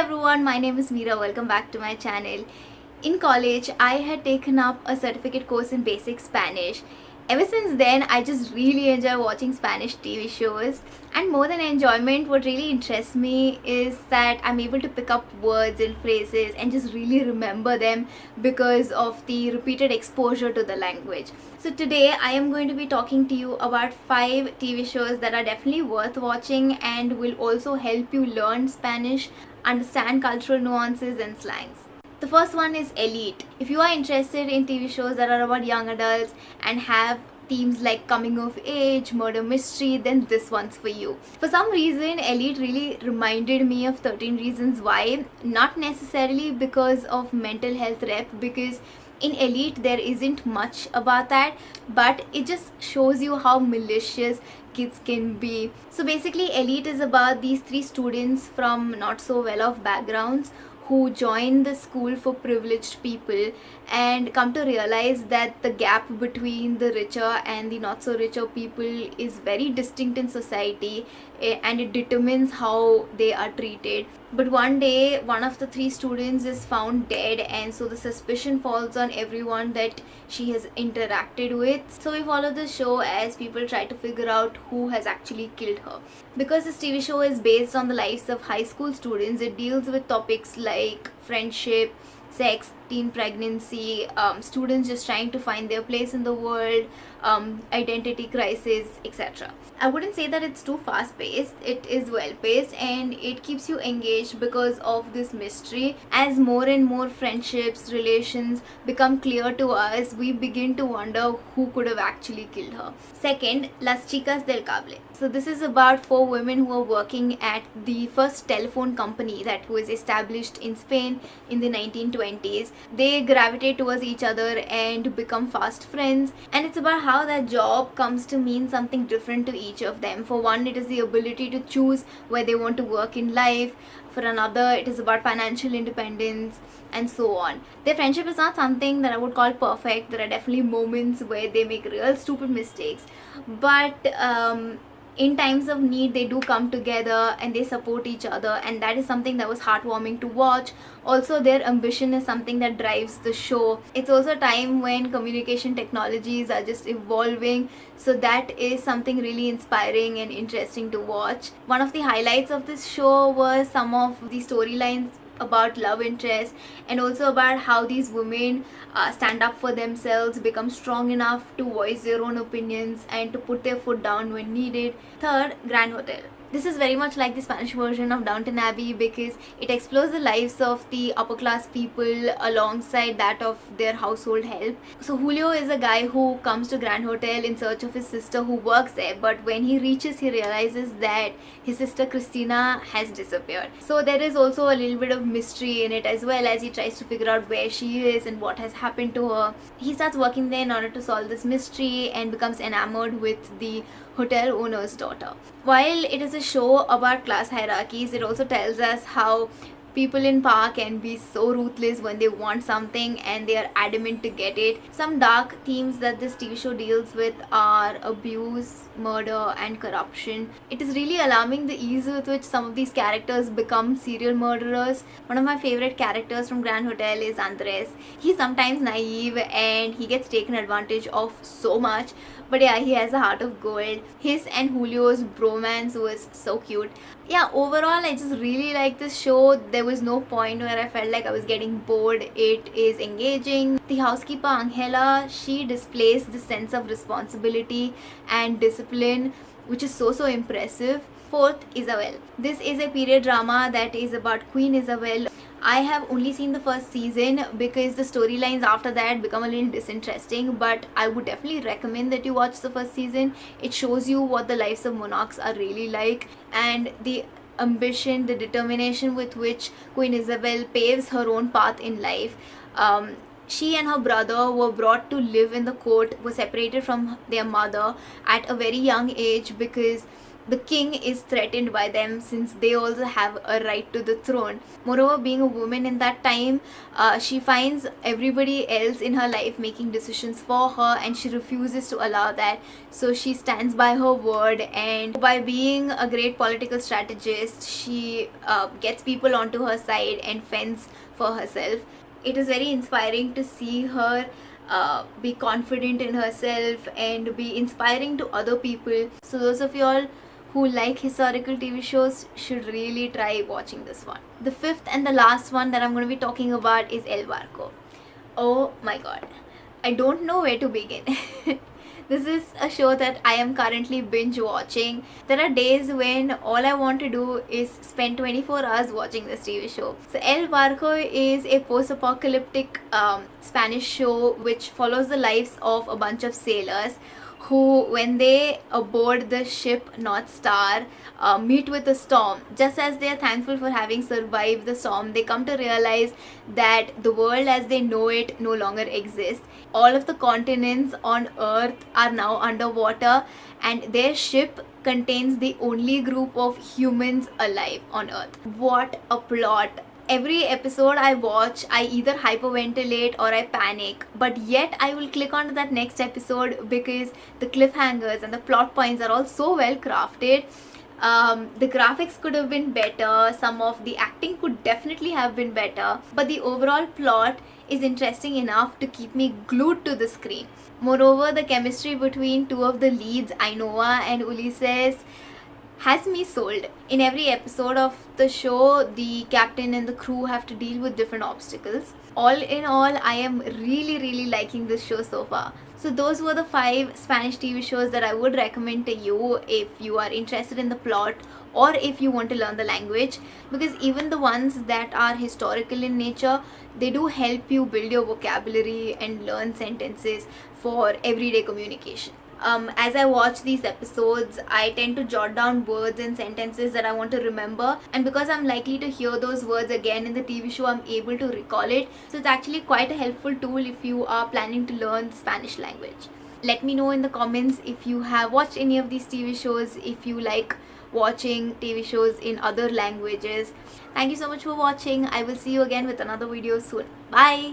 everyone, my name is Meera. Welcome back to my channel. In college, I had taken up a certificate course in basic Spanish. Ever since then, I just really enjoy watching Spanish TV shows. And more than enjoyment, what really interests me is that I'm able to pick up words and phrases and just really remember them because of the repeated exposure to the language. So today, I am going to be talking to you about 5 TV shows that are definitely worth watching and will also help you learn Spanish, understand cultural nuances and slangs. The first one is Elite. If you are interested in TV shows that are about young adults and have themes like coming of age, murder mystery, then this one's for you. For some reason, Elite really reminded me of 13 Reasons Why, not necessarily because of mental health rep, because in Elite there isn't much about that, but it just shows you how malicious kids can be. So basically, Elite is about these 3 students from not so well off backgrounds who join the school for privileged people and come to realize that the gap between the richer and the not so richer people is very distinct in society, and it determines how they are treated. But one day, one of the 3 students is found dead, and so the suspicion falls on everyone that she has interacted with. So we follow the show as people try to figure out who has actually killed her. Because this TV show is based on the lives of high school students, it deals with topics like friendship, sex, teen pregnancy, students just trying to find their place in the world, identity crisis, etc. I wouldn't say that it's too fast paced, it is well paced and it keeps you engaged because of this mystery. As more and more friendships, relations become clear to us, we begin to wonder who could have actually killed her. Second, Las Chicas del Cable. So this is about 4 women who are working at the first telephone company that was established in Spain in the 1920s. They gravitate towards each other and become fast friends, and it's about how that job comes to mean something different to each of them. For one, it is the ability to choose where they want to work in life. For another, it is about financial independence, and so on. Their friendship is not something that I would call perfect. There are definitely moments where they make real stupid mistakes, but in times of need they do come together and they support each other, and that is something that was heartwarming to watch. Also, their ambition is something that drives the show. It's also a time when communication technologies are just evolving, so that is something really inspiring and interesting to watch. One of the highlights of this show was some of the storylines about love interest, and also about how these women stand up for themselves, become strong enough to voice their own opinions and to put their foot down when needed. Third, Grand Hotel. This is very much like the Spanish version of Downton Abbey because it explores the lives of the upper class people alongside that of their household help. So Julio is a guy who comes to Grand Hotel in search of his sister who works there, but when he reaches, he realizes that his sister Christina has disappeared. So there is also a little bit of mystery in it, as well as he tries to figure out where she is and what has happened to her. He starts working there in order to solve this mystery and becomes enamored with the hotel owner's daughter. While it is a show about class hierarchies, it also tells us how people in power can be so ruthless when they want something and they are adamant to get it. Some dark themes that this TV show deals with are abuse, murder and corruption. It is really alarming the ease with which some of these characters become serial murderers. One of my favorite characters from Grand Hotel is Andres. He's sometimes naive and he gets taken advantage of so much, but yeah, he has a heart of gold. His and Julio's bromance was so cute. Yeah, overall I just really like this show. There was no point where I felt like I was getting bored. It is engaging. The housekeeper Angela, she displays the sense of responsibility and discipline, which is so impressive. Fourth, Isabel. This is a period drama that is about Queen Isabel. I have only seen the first season because the storylines after that become a little disinteresting, but I would definitely recommend that you watch the first season. It shows you what the lives of monarchs are really like, and the ambition, the determination with which Queen Isabel paves her own path in life. She and her brother were brought to live in the court, were separated from their mother at a very young age because the king is threatened by them since they also have a right to the throne. Moreover, being a woman in that time, she finds everybody else in her life making decisions for her and she refuses to allow that. So she stands by her word, and by being a great political strategist, she gets people onto her side and fends for herself. It is very inspiring to see her be confident in herself and be inspiring to other people. So those of you all who like historical TV shows should really try watching this one. The fifth and the last one that I'm going to be talking about is El Barco. Oh my god, I don't know where to begin. This is a show that I am currently binge watching. There are days when all I want to do is spend 24 hours watching this TV show. So El Barco is a post-apocalyptic Spanish show which follows the lives of a bunch of sailors who, when they aboard the ship North Star, meet with a storm. Just as they are thankful for having survived the storm, they come to realize that the world as they know it no longer exists. All of the continents on Earth are now underwater, and their ship contains the only group of humans alive on Earth. What a plot! Every episode I watch, I either hyperventilate or I panic, but yet I will click on to that next episode because the cliffhangers and the plot points are all so well crafted. The graphics could have been better, some of the acting could definitely have been better, but the overall plot is interesting enough to keep me glued to the screen. Moreover, the chemistry between two of the leads, Ainhoa and Ulises, has me sold. In every episode of the show, the captain and the crew have to deal with different obstacles. All in all, I am really liking this show so far. So those were the 5 Spanish TV shows that I would recommend to you if you are interested in the plot or if you want to learn the language, because even the ones that are historical in nature, they do help you build your vocabulary and learn sentences for everyday communication. As I watch these episodes, I tend to jot down words and sentences that I want to remember, and because I'm likely to hear those words again in the TV show, I'm able to recall it. So it's actually quite a helpful tool if you are planning to learn Spanish language. Let me know in the comments if you have watched any of these TV shows, if you like watching TV shows in other languages. Thank you so much for watching. I will see you again with another video soon. Bye!